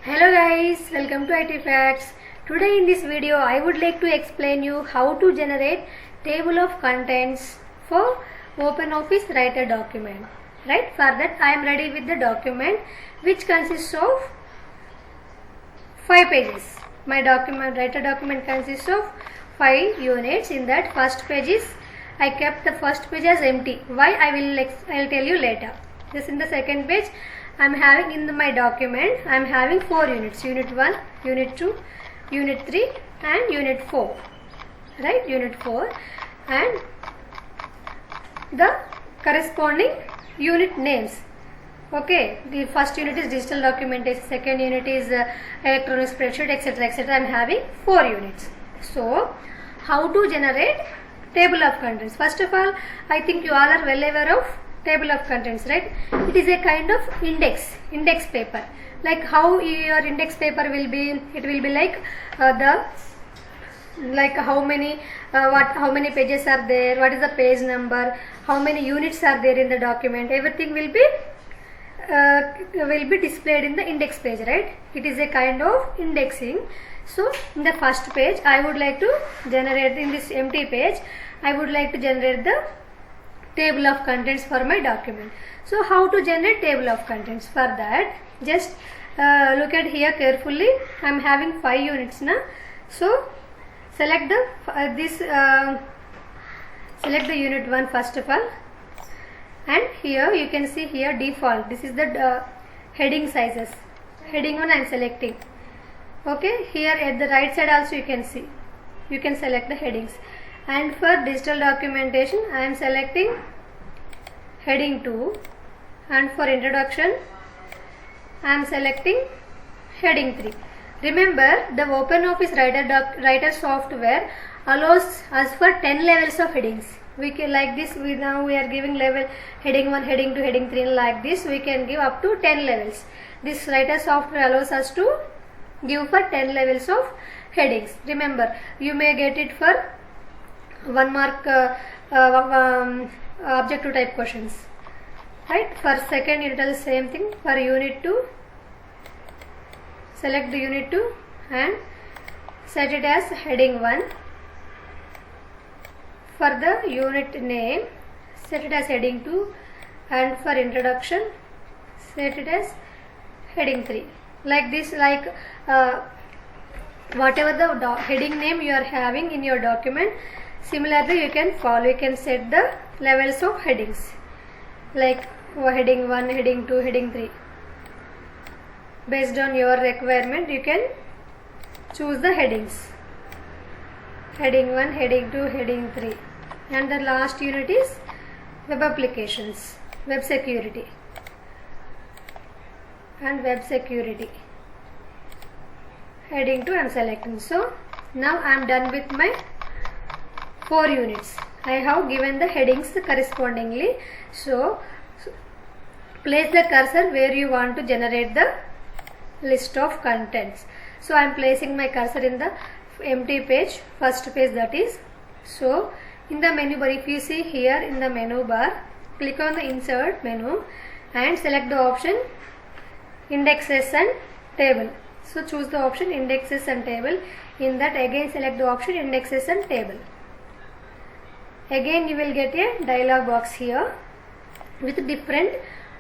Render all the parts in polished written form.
Hello guys, welcome to IT Facts. Today in this video I would like to explain you how to generate table of contents for OpenOffice Writer document. Right, for that I am ready with the document which consists of 5 pages. My Writer document consists of 5 units. In that first page is I kept the first page as empty. Why I'll tell you later. This in the second page I am having in my document I am having 4 units, unit 1, unit 2, unit 3 and unit 4, right, unit 4, and the corresponding unit names. Okay, the first unit is digital documentation, second unit is electronic spreadsheet, etc, etc. I am having 4 units. So how to generate table of contents? First of all, I think you all are well aware of table of contents, right? It is a kind of index paper. Like how your index paper will be, it will be like how many pages are there, what is the page number, how many units are there in the document, everything will be displayed in the index page, right? It is a kind of indexing. So in the first page I would like to generate, in this empty page I would like to generate the table of contents for my document. So how to generate table of contents? For that, just look at here carefully. I am having 5 units now. So select the select the unit 1 first of all, and here you can see here default. This is the heading sizes. Heading 1 I am selecting. Okay, here at the right side also you can see. You can select the headings. And for digital documentation I am selecting heading 2, and for introduction I am selecting heading 3. Remember, the OpenOffice Writer software allows us for 10 levels of headings. We can, like this, we are giving level heading 1, heading 2, heading 3, like this we can give up to 10 levels. This writer software allows us to give for 10 levels of headings. Remember, you may get it for 1 mark objective type questions, right? For second unit the same thing. For unit 2, select the unit 2 and set it as heading 1. For the unit name, set it as heading 2, and for introduction set it as heading 3. Like this, like whatever the heading name you are having in your document, similarly you can follow. You can set the levels of headings, like heading 1, heading 2, heading 3. Based on your requirement you can choose the headings. Heading 1, heading 2, heading 3. And the last unit is web applications, web security and web security. Heading 2 I am selecting. So now I am done with my 4 units. I have given the headings correspondingly. So place the cursor where you want to generate the list of contents. So I am placing my cursor in the empty page, first page that is. So in the menu bar, if you see here in the menu bar, click on the insert menu and select the option indexes and table. So choose the option indexes and table. In that again select the option indexes and table. Again you will get a dialog box here with different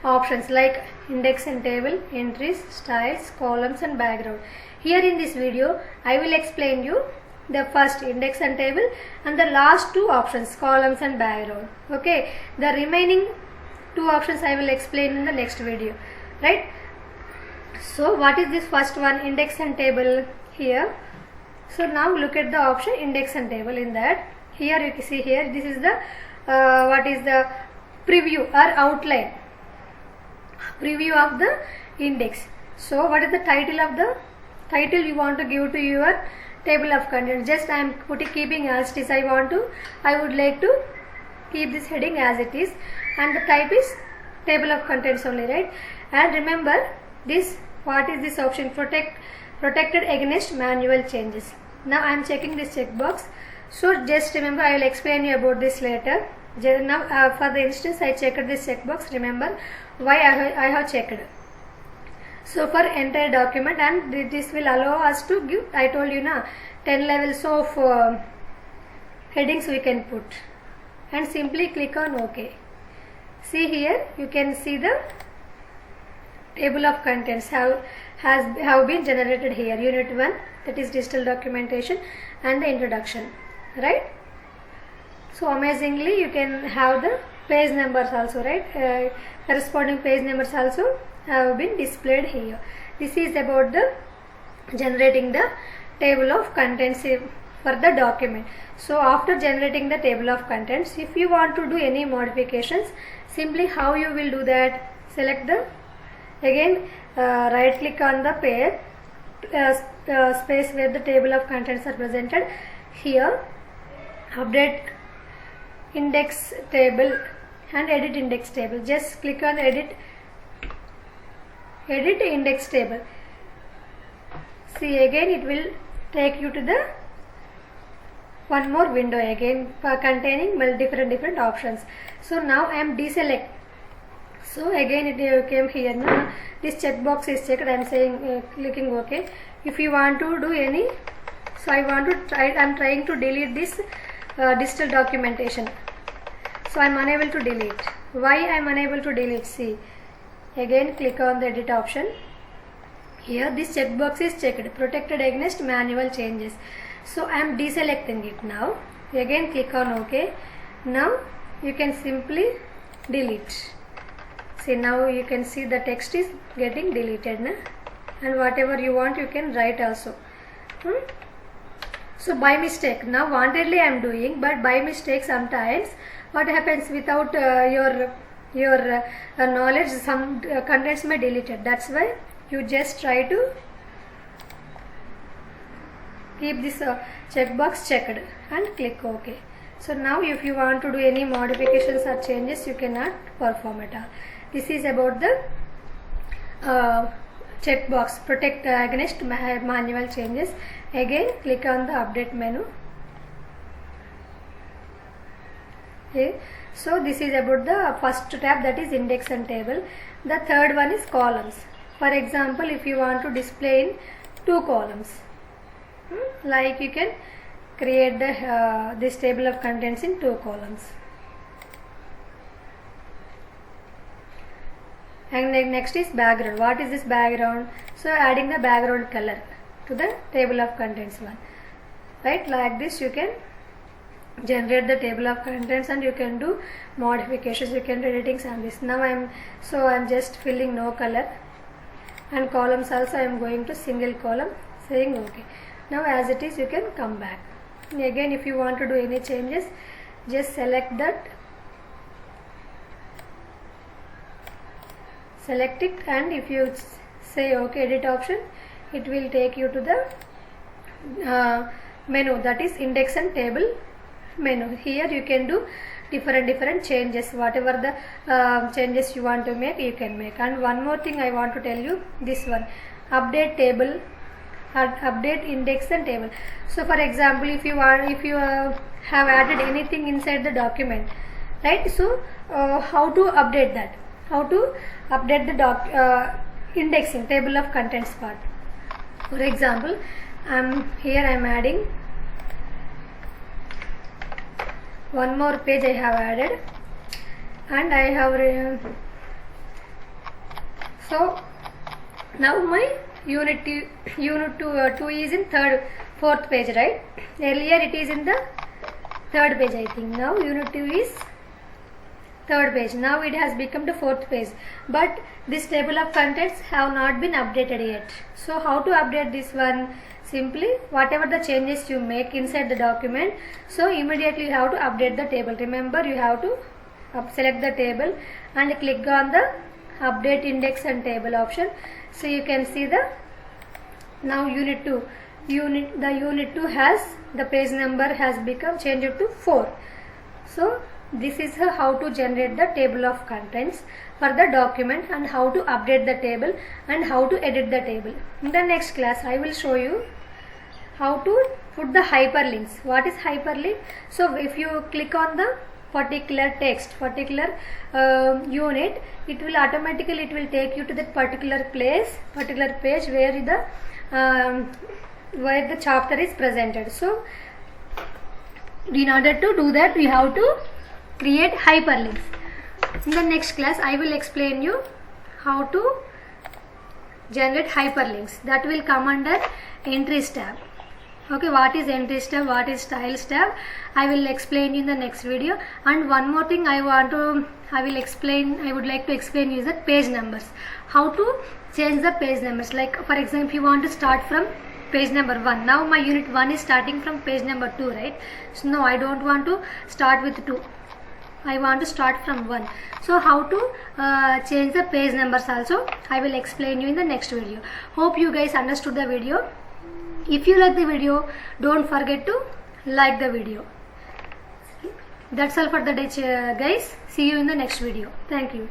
options like index and table, entries, styles, columns and background. Here in this video I will explain you the first index and table and the last 2 options, columns and background. Okay, the remaining 2 options I will explain in the next video, right? So what is this first one, index and table here? So now look at the option index and table. In that, here you can see here, this is the what is the preview or outline preview of the index. So what is the title of the title you want to give to your table of contents? Just I am keeping as it is. I would like to keep this heading as it is, and the type is table of contents only, right? And remember this, what is this option, protected against manual changes. Now I am checking this checkbox. So just remember, I will explain you about this later. Now for the instance I checked this checkbox. Remember why I have checked. So for entire document, and this will allow us to give, I told you na, 10 levels of headings we can put, and simply click on OK. See here, you can see the table of contents have been generated here. Unit 1, that is digital documentation, and the introduction, right? So amazingly you can have the page numbers also, right? Corresponding page numbers also have been displayed here. This is about the generating the table of contents for the document. So after generating the table of contents, if you want to do any modifications, simply how you will do that? Select the, again right click on the page space where the table of contents are presented. Here update index table and edit index table. Just click on edit index table. See, again it will take you to the one more window again containing different options. So now I am deselect. So again it came here now. This checkbox is checked. I am saying clicking OK. If you want to do any, so I am trying to delete this digital documentation. So I am unable to delete. Why I am unable to delete? See, again click on the edit option. Here this checkbox is checked, protected against manual changes. So I am deselecting it now. Again click on OK. Now you can simply delete. See, now you can see the text is getting deleted, na? And whatever you want you can write also. So by mistake, now wantedly I am doing, but by mistake sometimes what happens, without your knowledge, some contents may deleted. That's why you just try to keep this checkbox checked and click OK. So now if you want to do any modifications or changes, you cannot perform at all. This is about the checkbox, protect against manual changes. Again click on the update menu. Okay. So this is about the first tab, that is index and table. The third one is columns. For example, if you want to display in 2 columns, like you can create the this table of contents in 2 columns. And next is background. What is this background? So adding the background color to the table of contents one, right? Like this you can generate the table of contents and you can do modifications, you can do editings on this. Now I'm just filling no color, and columns also I am going to single column, saying OK. Now as it is, you can come back. Again if you want to do any changes, just select that, select it, and if you say OK edit option, it will take you to the menu, that is index and table menu. Here you can do different changes, whatever the changes you want to make, you can make. And one more thing I want to tell you, this one, update table, update index and table. So for example, if you have added anything inside the document, right? So how to update that? How to update the indexing, table of contents part. For example, here I am adding one more page I have added, and I have so now my unit 2 is in 4th page, right? Earlier it is in the 3rd page, I think. Now unit 2 is 3rd page. Now it has become the 4th page, but this table of contents have not been updated yet. So how to update this one? Simply whatever the changes you make inside the document, so immediately you have to update the table. Remember, you have to select the table and click on the update index and table option. So you can see the now unit 2 has the page number has become changed to 4. So this is how to generate the table of contents for the document, and how to update the table and how to edit the table. In the next class I will show you how to put the hyperlinks. What is hyperlink? So if you click on the particular text, particular unit, it will automatically take you to that particular place, particular page where the chapter is presented. So in order to do that, we have to create hyperlinks. In the next class, I will explain you how to generate hyperlinks. That will come under entries tab. Okay, what is entries tab, what is styles tab, I will explain in the next video. And one more thing I would like to explain you is that page numbers. How to change the page numbers. Like for example, you want to start from page number 1. Now my unit 1 is starting from page number 2, right? So no, I don't want to start with 2. I want to start from 1. So how to change the page numbers also, I will explain you in the next video. Hope you guys understood the video. If you like the video, don't forget to like the video. That's all for the day, guys. See you in the next video. Thank you.